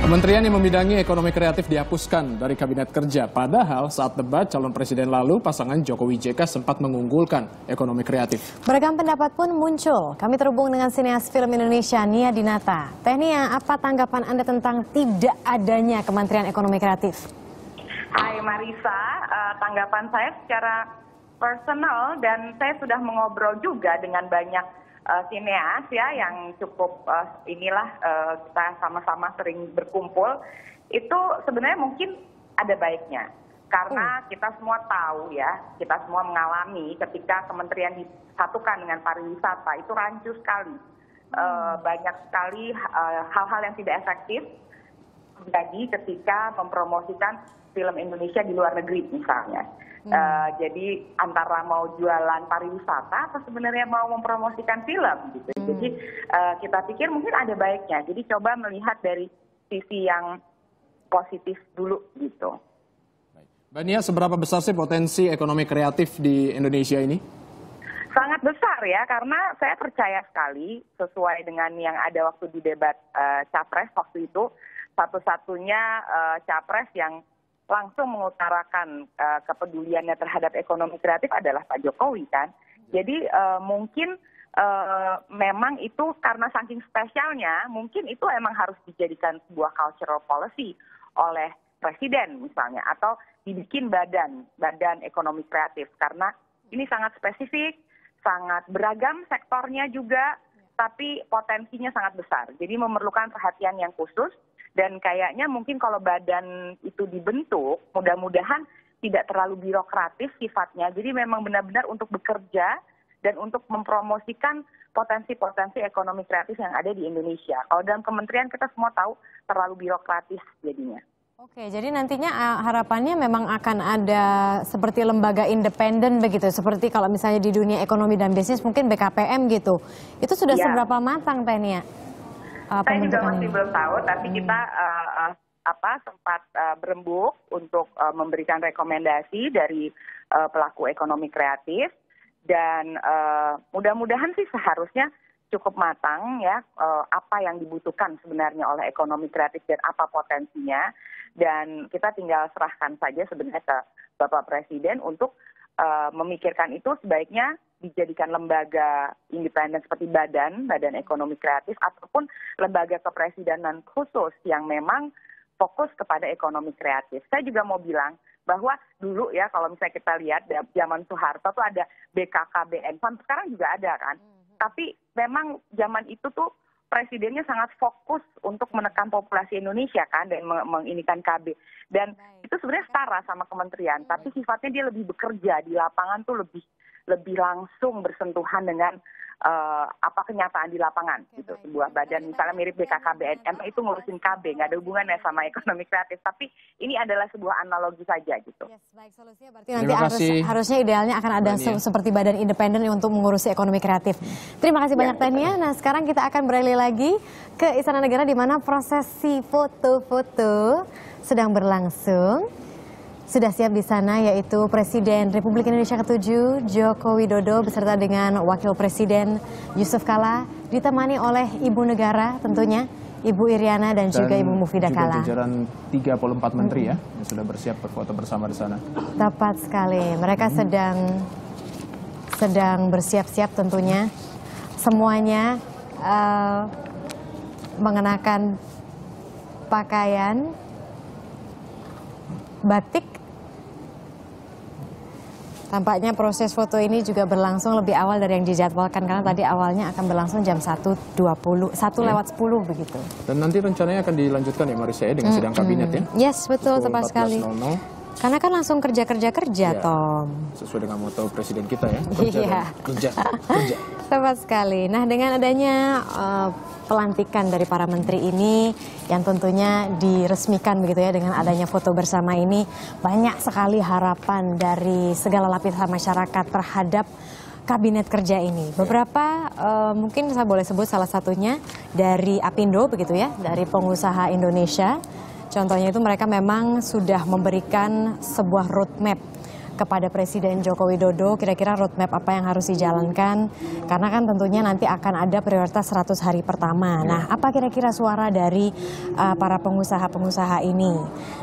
Kementerian yang membidangi ekonomi kreatif dihapuskan dari Kabinet Kerja. Padahal saat debat calon presiden lalu, pasangan Jokowi JK sempat mengunggulkan ekonomi kreatif. Beragam pendapat pun muncul. Kami terhubung dengan sineas film Indonesia, Nia Dinata. Teh Nia, apa tanggapan Anda tentang tidak adanya Kementerian Ekonomi Kreatif? Hai Marisa, tanggapan saya secara personal dan saya sudah mengobrol juga dengan banyak sineas ya yang cukup kita sama-sama sering berkumpul, itu sebenarnya mungkin ada baiknya karena kita semua tahu ya, kita semua mengalami ketika kementerian disatukan dengan pariwisata itu rancu sekali, banyak sekali hal-hal yang tidak efektif jadi ketika mempromosikan film Indonesia di luar negeri misalnya. Jadi antara mau jualan pariwisata atau sebenarnya mau mempromosikan film gitu. Jadi kita pikir mungkin ada baiknya. Jadi coba melihat dari sisi yang positif dulu gitu. Mbak Nia, seberapa besar sih potensi ekonomi kreatif di Indonesia ini? Sangat besar ya, karena saya percaya sekali sesuai dengan yang ada waktu di debat Capres waktu itu, satu-satunya Capres yang langsung mengutarakan kepeduliannya terhadap ekonomi kreatif adalah Pak Jokowi kan. Jadi mungkin memang itu karena saking spesialnya, mungkin itu emang harus dijadikan sebuah cultural policy oleh presiden misalnya, atau dibikin badan ekonomi kreatif karena ini sangat spesifik, sangat beragam sektornya juga, tapi potensinya sangat besar. Jadi memerlukan perhatian yang khusus. Dan kayaknya mungkin kalau badan itu dibentuk, mudah-mudahan tidak terlalu birokratis sifatnya. Jadi memang benar-benar untuk bekerja dan untuk mempromosikan potensi-potensi ekonomi kreatif yang ada di Indonesia. Kalau dalam kementerian kita semua tahu terlalu birokratis jadinya. Oke, jadi nantinya harapannya memang akan ada seperti lembaga independen begitu. Seperti kalau misalnya di dunia ekonomi dan bisnis mungkin BKPM gitu. Itu sudah seberapa matang, Teh Nia? Saya juga masih belum tahu, tapi kita sempat berembuk untuk memberikan rekomendasi dari pelaku ekonomi kreatif dan mudah-mudahan sih seharusnya cukup matang ya apa yang dibutuhkan sebenarnya oleh ekonomi kreatif dan apa potensinya, dan kita tinggal serahkan saja sebenarnya ke Bapak Presiden untuk memikirkan itu sebaiknya dijadikan lembaga independen seperti badan ekonomi kreatif ataupun lembaga kepresidenan khusus yang memang fokus kepada ekonomi kreatif. Saya juga mau bilang bahwa dulu ya kalau misalnya kita lihat zaman Soeharto tuh ada BKKBN, sekarang juga ada kan. Tapi memang zaman itu tuh presidennya sangat fokus untuk menekan populasi Indonesia kan dan menginikan KB. Dan itu sebenarnya setara sama kementerian, tapi sifatnya dia lebih bekerja di lapangan tuh lebih langsung bersentuhan dengan apa kenyataan di lapangan gitu. Sebuah badan misalnya mirip BKKBN itu ngurusin KB, nggak ada hubungannya sama ekonomi kreatif, tapi ini adalah sebuah analogi saja gitu. Baik, solusinya berarti nanti harusnya idealnya akan ada seperti badan independen untuk mengurusi ekonomi kreatif. Terima kasih banyak Teh Nia. Nah, sekarang kita akan beralih lagi ke Istana Negara di mana prosesi foto-foto sedang berlangsung. Sudah siap di sana yaitu Presiden Republik Indonesia ke-7 Joko Widodo beserta dengan Wakil Presiden Yusuf Kala, ditemani oleh Ibu Negara tentunya Ibu Iriana dan juga Ibu Mufidah Kala. Jajaran 34 menteri ya yang sudah bersiap berfoto bersama di sana. Tepat sekali, mereka sedang bersiap-siap tentunya, semuanya mengenakan pakaian batik. Tampaknya proses foto ini juga berlangsung lebih awal dari yang dijadwalkan karena tadi awalnya akan berlangsung jam 1.10 begitu. Dan nanti rencananya akan dilanjutkan ya Marisa ya dengan sidang kabinet ya? Yes, betul, tepat sekali. Karena kan langsung kerja Tom. Sesuai dengan moto presiden kita ya. Kerja. Tepat sekali. Nah, dengan adanya pelantikan dari para menteri ini yang tentunya diresmikan begitu ya dengan adanya foto bersama ini, banyak sekali harapan dari segala lapisan masyarakat terhadap kabinet kerja ini. Beberapa mungkin saya boleh sebut salah satunya dari Apindo begitu ya, dari pengusaha Indonesia. Contohnya itu mereka memang sudah memberikan sebuah roadmap kepada Presiden Joko Widodo kira-kira roadmap apa yang harus dijalankan, karena kan tentunya nanti akan ada prioritas 100 hari pertama. Nah, apa kira-kira suara dari para pengusaha-pengusaha ini?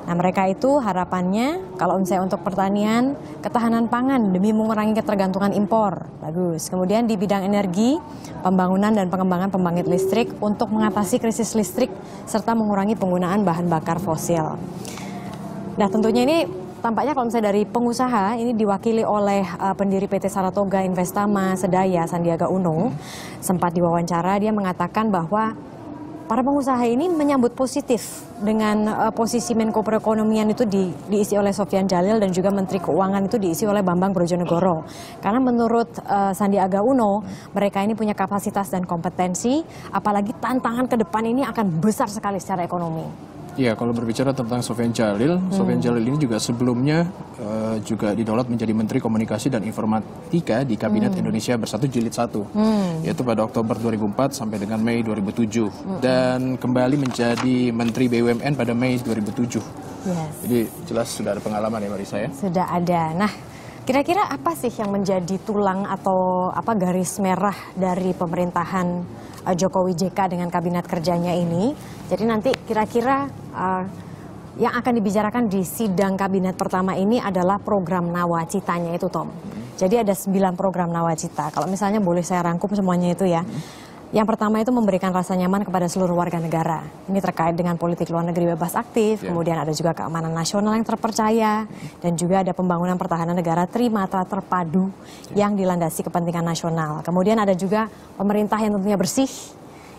Nah, mereka itu harapannya kalau misalnya untuk pertanian, ketahanan pangan demi mengurangi ketergantungan impor, bagus. Kemudian di bidang energi, pembangunan dan pengembangan pembangkit listrik untuk mengatasi krisis listrik serta mengurangi penggunaan bahan bakar fosil. Nah, tentunya ini tampaknya kalau misalnya dari pengusaha ini diwakili oleh pendiri PT Saratoga Investama Sedaya, Sandiaga Uno, sempat diwawancara dia mengatakan bahwa para pengusaha ini menyambut positif dengan posisi Menko Perekonomian itu diisi oleh Sofyan Djalil dan juga Menteri Keuangan itu diisi oleh Bambang Brojonegoro. Karena menurut Sandiaga Uno, mereka ini punya kapasitas dan kompetensi, apalagi tantangan ke depan ini akan besar sekali secara ekonomi. Iya, kalau berbicara tentang Sofyan Djalil, Sofyan Djalil ini juga sebelumnya juga didaulat menjadi Menteri Komunikasi dan Informatika di Kabinet Indonesia Bersatu Jilid 1, yaitu pada Oktober 2004 sampai dengan Mei 2007, dan kembali menjadi Menteri BUMN pada Mei 2007. Yes. Jadi jelas sudah ada pengalaman ya Marisa ya? Sudah ada. Nah, kira-kira apa sih yang menjadi tulang atau apa garis merah dari pemerintahan Jokowi JK dengan kabinet kerjanya ini? Jadi nanti kira-kira yang akan dibicarakan di sidang kabinet pertama ini adalah program Nawacitanya itu, Tom. Jadi ada 9 program Nawacita. Kalau misalnya boleh saya rangkum semuanya itu ya. Yang pertama itu memberikan rasa nyaman kepada seluruh warga negara. Ini terkait dengan politik luar negeri bebas aktif, kemudian ada juga keamanan nasional yang terpercaya, dan juga ada pembangunan pertahanan negara trimatra terpadu yang dilandasi kepentingan nasional. Kemudian ada juga pemerintah yang tentunya bersih,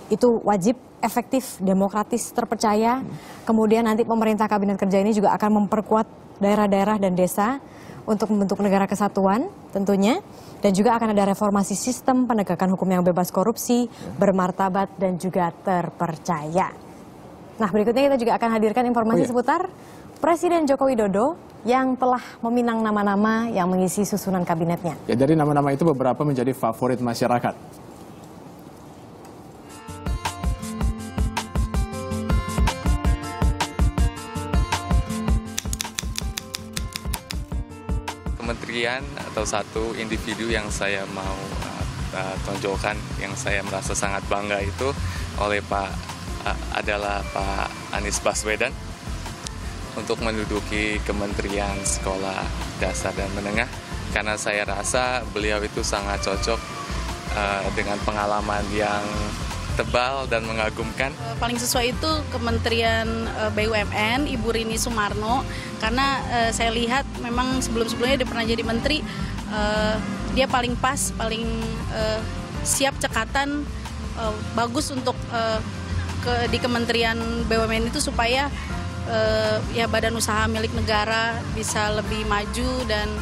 itu wajib, efektif, demokratis, terpercaya. Kemudian nanti pemerintah kabinet kerja ini juga akan memperkuat daerah-daerah dan desa untuk membentuk negara kesatuan tentunya. Dan juga akan ada reformasi sistem penegakan hukum yang bebas korupsi, bermartabat, dan juga terpercaya. Nah, berikutnya kita juga akan hadirkan informasi seputar Presiden Joko Widodo yang telah meminang nama-nama yang mengisi susunan kabinetnya. Ya, dari nama-nama itu beberapa menjadi favorit masyarakat. Kementerian atau satu individu yang saya mau tonjolkan, yang saya merasa sangat bangga itu adalah Pak Anies Baswedan untuk menduduki Kementerian Sekolah Dasar dan Menengah, karena saya rasa beliau itu sangat cocok dengan pengalaman yang tebal dan mengagumkan. Paling sesuai itu Kementerian BUMN, Ibu Rini Sumarno, karena saya lihat memang sebelum-sebelumnya dia pernah jadi menteri, dia paling pas, paling siap cekatan, bagus untuk di Kementerian BUMN itu supaya ya badan usaha milik negara bisa lebih maju dan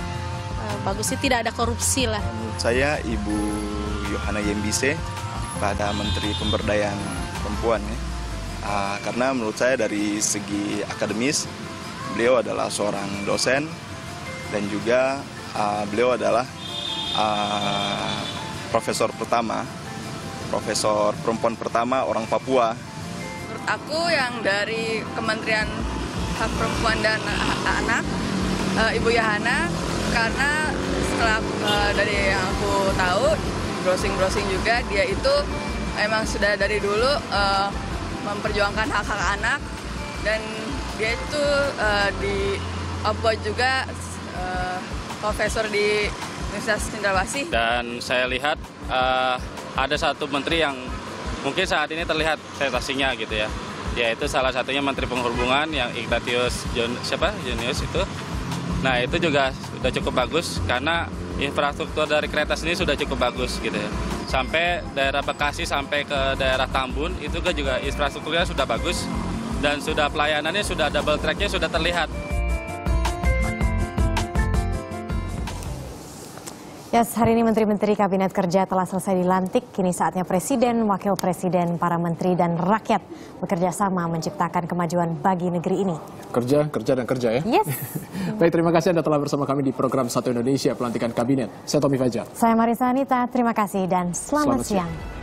bagusnya tidak ada korupsi lah. Menurut saya Ibu Yohana Yembise pada Menteri Pemberdayaan Perempuan ya. Karena menurut saya dari segi akademis beliau adalah seorang dosen dan juga beliau adalah profesor perempuan pertama orang Papua. Menurut aku yang dari Kementerian Hak Perempuan dan Anak, Ibu Yohana, karena setelah dari yang aku tahu, browsing juga, dia itu emang sudah dari dulu memperjuangkan hak-hak anak, dan dia itu di upload juga profesor di Universitas Cendrawasih. Dan saya lihat ada satu menteri yang mungkin saat ini terlihat prestasinya gitu ya, yaitu salah satunya Menteri Perhubungan yang Ignatius Junius itu. Nah, itu juga sudah cukup bagus karena infrastruktur dari kereta sendiri sudah cukup bagus gitu ya. Sampai daerah Bekasi sampai ke daerah Tambun itu juga infrastrukturnya sudah bagus dan sudah pelayanannya sudah double tracknya sudah terlihat. Yes, hari ini Menteri-Menteri Kabinet Kerja telah selesai dilantik. Kini saatnya Presiden, Wakil Presiden, para Menteri dan rakyat bekerja sama menciptakan kemajuan bagi negeri ini. Kerja, kerja, dan kerja ya? Yes. Baik, terima kasih Anda telah bersama kami di program Satu Indonesia Pelantikan Kabinet. Saya Tommy Fajar. Saya Marisa Anita, terima kasih dan selamat siang.